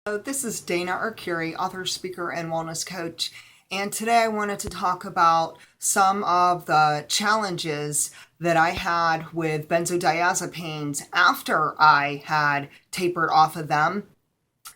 So this is Dana Arcuri, author, speaker, and wellness coach. And today I wanted to talk about some of the challenges that I had with benzodiazepines after I had tapered off of them.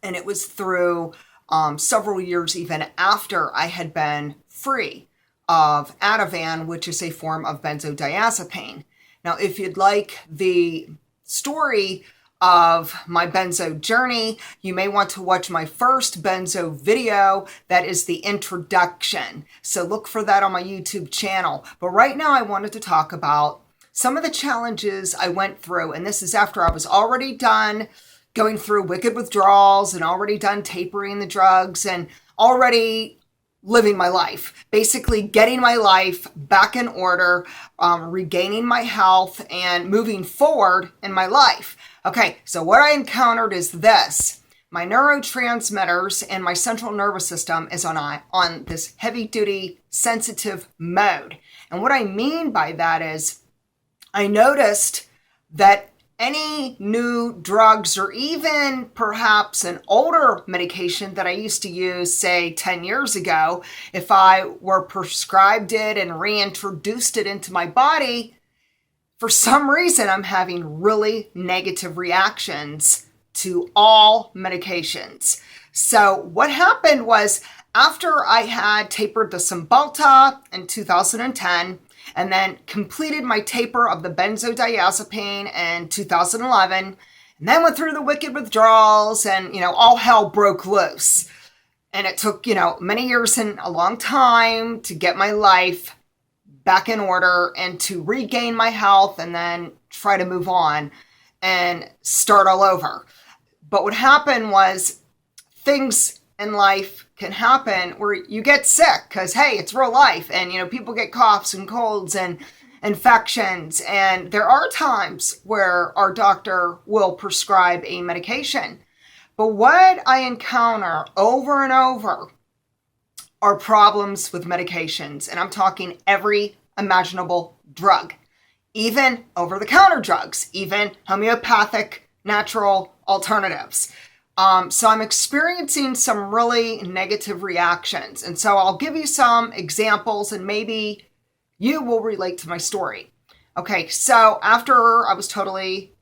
And it was through several years even after I had been free of Ativan, which is a form of benzodiazepine. Now, if you'd like the story of my benzo journey, you may want to watch my first benzo video. That is the introduction. So look for that on my YouTube channel. But right now I wanted to talk about some of the challenges I went through. And this is after I was already done going through wicked withdrawals and already done tapering the drugs and already living my life, basically getting my life back in order, regaining my health and moving forward in my life. Okay, so what I encountered is this. My neurotransmitters and my central nervous system is on this heavy-duty sensitive mode. And what I mean by that is I noticed that any new drugs or even perhaps an older medication that I used to use, say 10 years ago, if I were prescribed it and reintroduced it into my body, for some reason I'm having really negative reactions to all medications. So what happened was after I had tapered the Cymbalta in 2010, and then completed my taper of the benzodiazepine in 2011, and then went through the wicked withdrawals and, all hell broke loose. And it took, many years and a long time to get my life back in order and to regain my health and then try to move on and start all over. But what happened was things in life can happen where you get sick because, hey, it's real life. And, people get coughs and colds and infections. And there are times where our doctor will prescribe a medication. But what I encounter over and over are problems with medications. And I'm talking every imaginable drug, even over-the-counter drugs, even homeopathic natural alternatives. So I'm experiencing some really negative reactions. And so I'll give you some examples and maybe you will relate to my story. Okay, so after I was totally,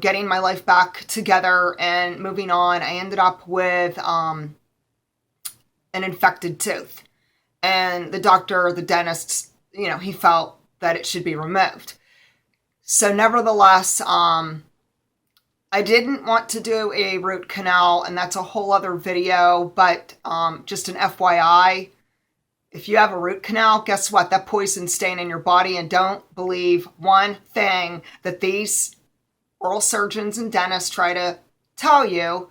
getting my life back together and moving on, I ended up with an infected tooth. And the doctor, the dentist, he felt that it should be removed. So nevertheless, I didn't want to do a root canal, and that's a whole other video, but just an FYI, if you have a root canal, guess what? That poison's staying in your body, and don't believe one thing that these oral surgeons and dentists try to tell you.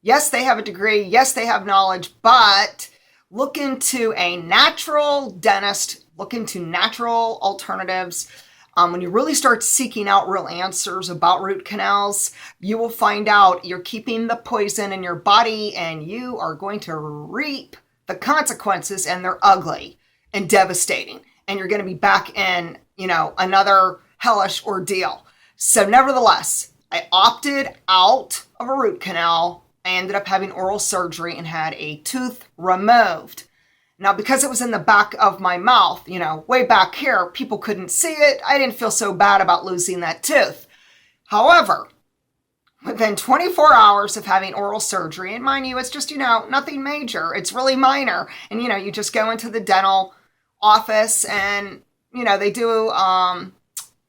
Yes, they have a degree. Yes, they have knowledge, but look into a natural dentist, look into natural alternatives. When you really start seeking out real answers about root canals, you will find out you're keeping the poison in your body and you are going to reap the consequences, and they're ugly and devastating. And you're going to be back in, another hellish ordeal. So nevertheless, I opted out of a root canal. I ended up having oral surgery and had a tooth removed. Now, because it was in the back of my mouth, way back here, people couldn't see it. I didn't feel so bad about losing that tooth. However, within 24 hours of having oral surgery, and mind you, it's just, nothing major. It's really minor. And, you just go into the dental office and, they do,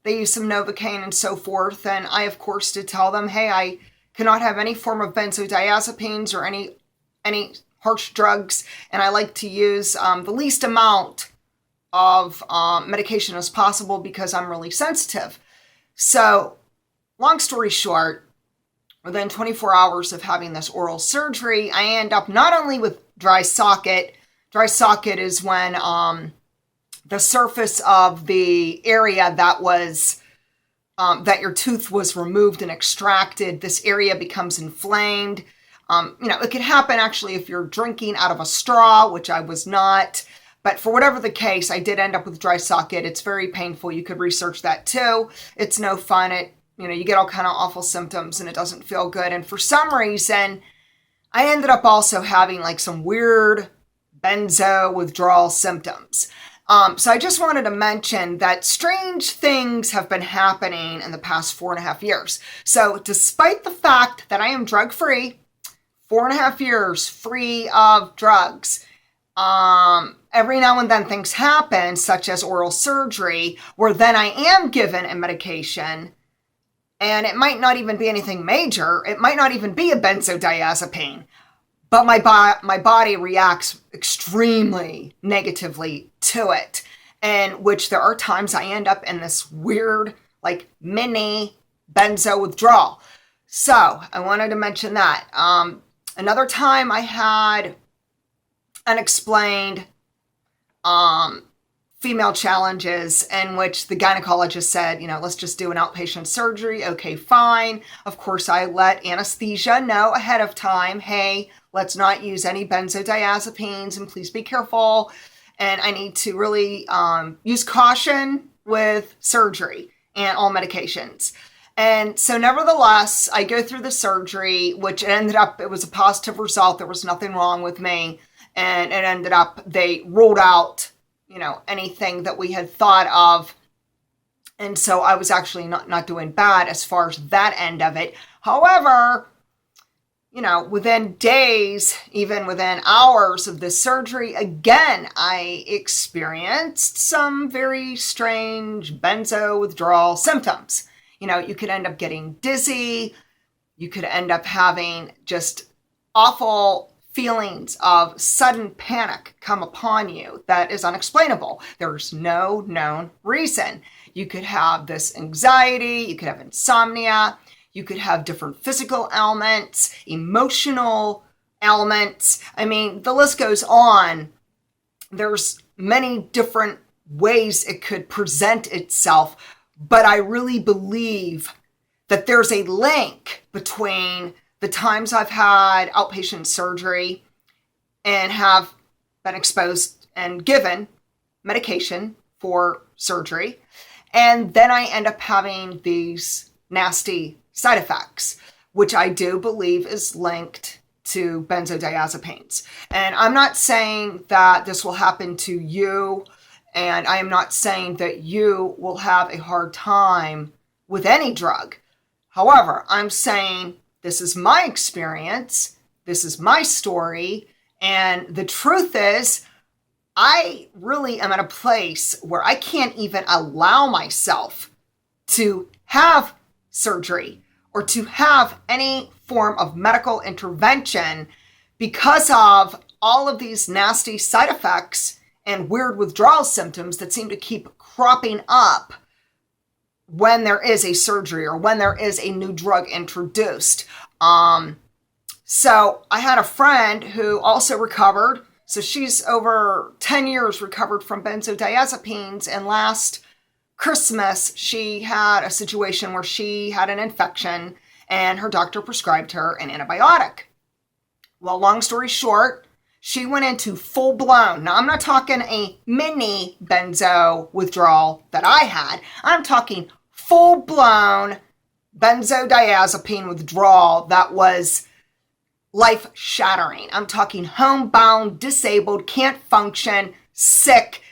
they use some Novocaine and so forth. And I, of course, did tell them, hey, I cannot have any form of benzodiazepines or any harsh drugs, and I like to use the least amount of medication as possible because I'm really sensitive. So, long story short, within 24 hours of having this oral surgery, I end up not only with dry socket. Dry socket is when the surface of the area that was that your tooth was removed and extracted, this area becomes inflamed. It could happen actually if you're drinking out of a straw, which I was not. But for whatever the case, I did end up with dry socket. It's very painful. You could research that too. It's no fun. You get all kind of awful symptoms and it doesn't feel good. And for some reason, I ended up also having like some weird benzo withdrawal symptoms. So I just wanted to mention that strange things have been happening in the past 4.5 years. So despite the fact that I am drug-free, 4.5 years free of drugs, every now and then things happen, such as oral surgery, where then I am given a medication, and it might not even be anything major. It might not even be a benzodiazepine, but my body reacts extremely negatively to it, in which there are times I end up in this weird, like, mini benzo withdrawal. So I wanted to mention that. Another time I had unexplained female challenges in which the gynecologist said, let's just do an outpatient surgery. Okay, fine. Of course, I let anesthesia know ahead of time, hey, let's not use any benzodiazepines and please be careful. And I need to really use caution with surgery and all medications. And so nevertheless, I go through the surgery, which it was a positive result. There was nothing wrong with me. And it ended up, they ruled out, anything that we had thought of. And so I was actually not doing bad as far as that end of it. However, within days, even within hours of the surgery, again, I experienced some very strange benzo withdrawal symptoms. You could end up getting dizzy. You could end up having just awful feelings of sudden panic come upon you that is unexplainable. There's no known reason. You could have this anxiety, you could have insomnia, you could have different physical ailments, emotional ailments. I mean, the list goes on. There's many different ways it could present itself, but I really believe that there's a link between the times I've had outpatient surgery and have been exposed and given medication for surgery, and then I end up having these nasty side effects, which I do believe is linked to benzodiazepines. And I'm not saying that this will happen to you, and I am not saying that you will have a hard time with any drug. However, I'm saying this is my experience, this is my story, and the truth is, I really am at a place where I can't even allow myself to have surgery or to have any form of medical intervention because of all of these nasty side effects and weird withdrawal symptoms that seem to keep cropping up when there is a surgery or when there is a new drug introduced. So I had a friend who also recovered. So she's over 10 years recovered from benzodiazepines. And last Christmas, she had a situation where she had an infection and her doctor prescribed her an antibiotic. Well, long story short, she went into full-blown. Now, I'm not talking a mini benzo withdrawal that I had. I'm talking full-blown benzodiazepine withdrawal that was life-shattering. I'm talking homebound, disabled, can't function, sick,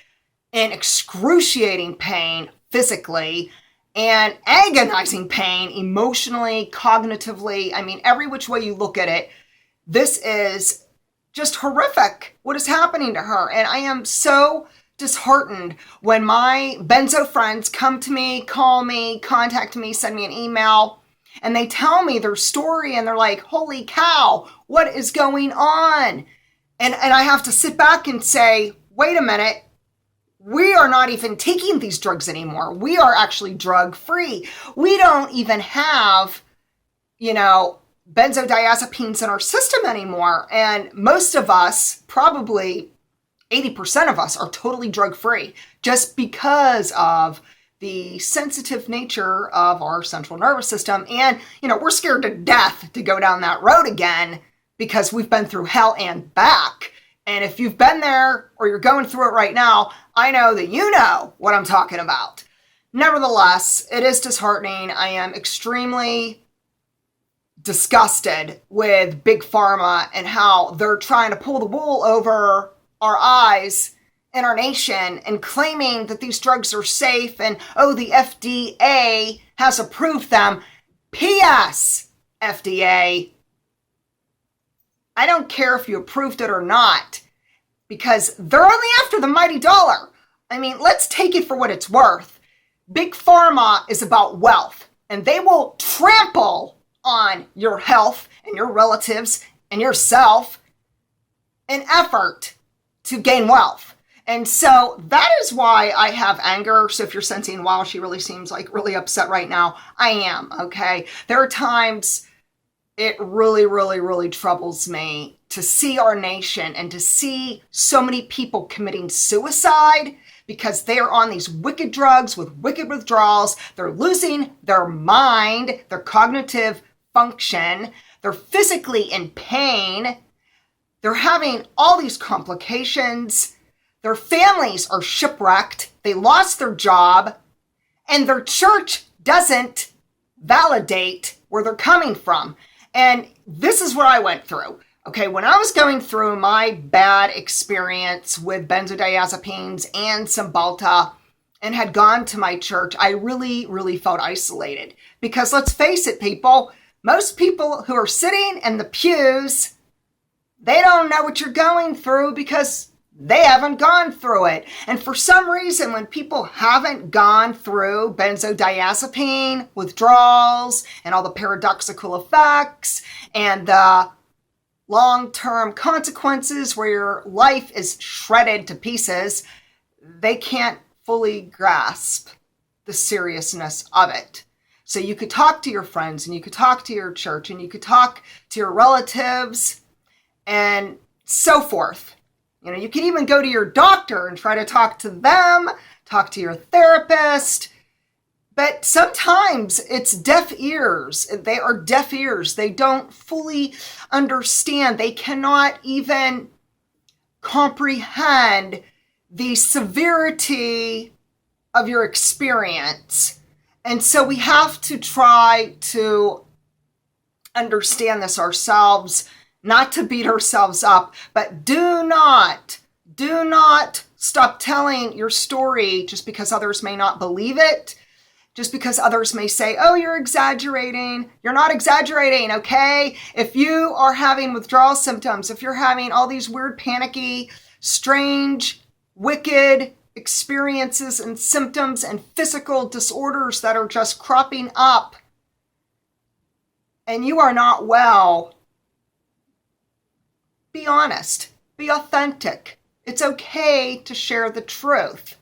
in excruciating pain physically, and agonizing pain emotionally, cognitively. I mean, every which way you look at it, this is just horrific what is happening to her. And I am so disheartened when my benzo friends come to me, call me, contact me, send me an email, and they tell me their story and they're like, holy cow, what is going on? And I have to sit back and say, wait a minute, we are not even taking these drugs anymore. We are actually drug-free. We don't even have, benzodiazepines in our system anymore. And most of us, probably 80% of us, are totally drug-free just because of the sensitive nature of our central nervous system. And, we're scared to death to go down that road again because we've been through hell and back. And if you've been there or you're going through it right now, I know that you know what I'm talking about. Nevertheless, it is disheartening. I am extremely disgusted with Big Pharma and how they're trying to pull the wool over our eyes in our nation and claiming that these drugs are safe and, oh, the FDA has approved them. P.S. FDA, I don't care if you approved it or not, because they're only after the mighty dollar. I mean, let's take it for what it's worth. Big Pharma is about wealth, and they will trample on your health and your relatives and yourself in effort to gain wealth. And so that is why I have anger. So if you're sensing, wow, she really seems like really upset right now, I am, okay? There are times it really, really, really troubles me to see our nation and to see so many people committing suicide because they are on these wicked drugs with wicked withdrawals. They're losing their mind, their cognitive function. They're physically in pain. They're having all these complications. Their families are shipwrecked. They lost their job, and their church doesn't validate where they're coming from. And this is what I went through. Okay, when I was going through my bad experience with benzodiazepines and Cymbalta and had gone to my church, I really, really felt isolated. Because let's face it, people, most people who are sitting in the pews, they don't know what you're going through because they haven't gone through it. And for some reason, when people haven't gone through benzodiazepine withdrawals and all the paradoxical effects and the long-term consequences where your life is shredded to pieces, they can't fully grasp the seriousness of it. So you could talk to your friends and you could talk to your church and you could talk to your relatives and so forth. You know, you can even go to your doctor and try to talk to them, talk to your therapist. But sometimes it's deaf ears. They are deaf ears. They don't fully understand. They cannot even comprehend the severity of your experience. And so we have to try to understand this ourselves, not to beat ourselves up, but do not stop telling your story just because others may not believe it. Just because others may say, oh, you're exaggerating. You're not exaggerating, okay? If you are having withdrawal symptoms, if you're having all these weird, panicky, strange, wicked experiences and symptoms and physical disorders that are just cropping up, and you are not well, be honest. Be authentic. It's okay to share the truth.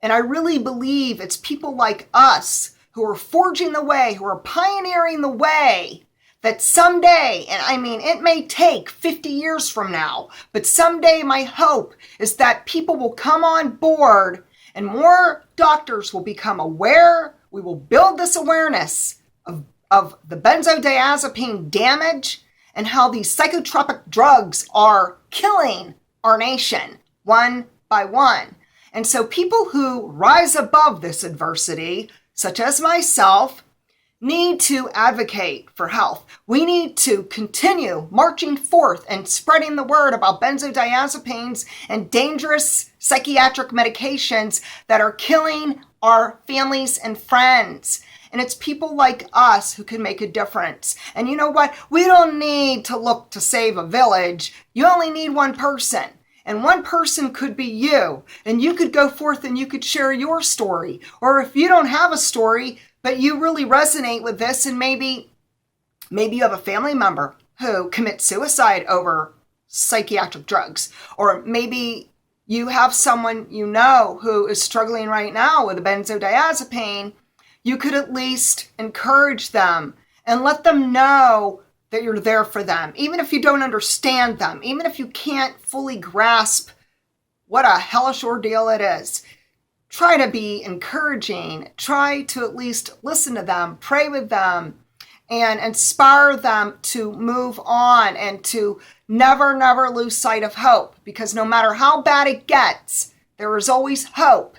And I really believe it's people like us who are forging the way, who are pioneering the way, that someday, and I mean, it may take 50 years from now, but someday my hope is that people will come on board and more doctors will become aware. We will build this awareness of the benzodiazepine damage and how these psychotropic drugs are killing our nation one by one. And so people who rise above this adversity, such as myself, need to advocate for health. We need to continue marching forth and spreading the word about benzodiazepines and dangerous psychiatric medications that are killing our families and friends. And it's people like us who can make a difference. And you know what? We don't need to look to save a village. You only need one person. And one person could be you. And you could go forth and you could share your story. Or if you don't have a story, but you really resonate with this, and maybe you have a family member who commits suicide over psychiatric drugs. Or maybe you have someone you know who is struggling right now with a benzodiazepine. You could at least encourage them and let them know that you're there for them, even if you don't understand them, even if you can't fully grasp what a hellish ordeal it is. Try to be encouraging. Try to at least listen to them, pray with them, and inspire them to move on and to never lose sight of hope, because no matter how bad it gets, there is always hope.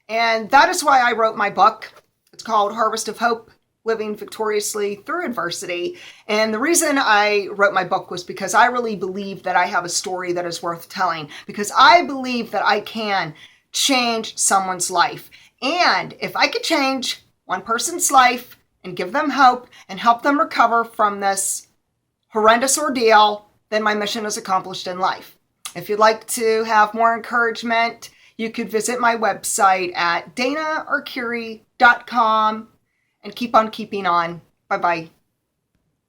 And that is why I wrote my book. It's called Harvest of Hope, living victoriously through adversity. And the reason I wrote my book was because I really believe that I have a story that is worth telling, because I believe that I can change someone's life. And if I could change one person's life and give them hope and help them recover from this horrendous ordeal, then my mission is accomplished in life. If you'd like to have more encouragement, you could visit my website at danaarcuri.com and keep on keeping on. Bye-bye.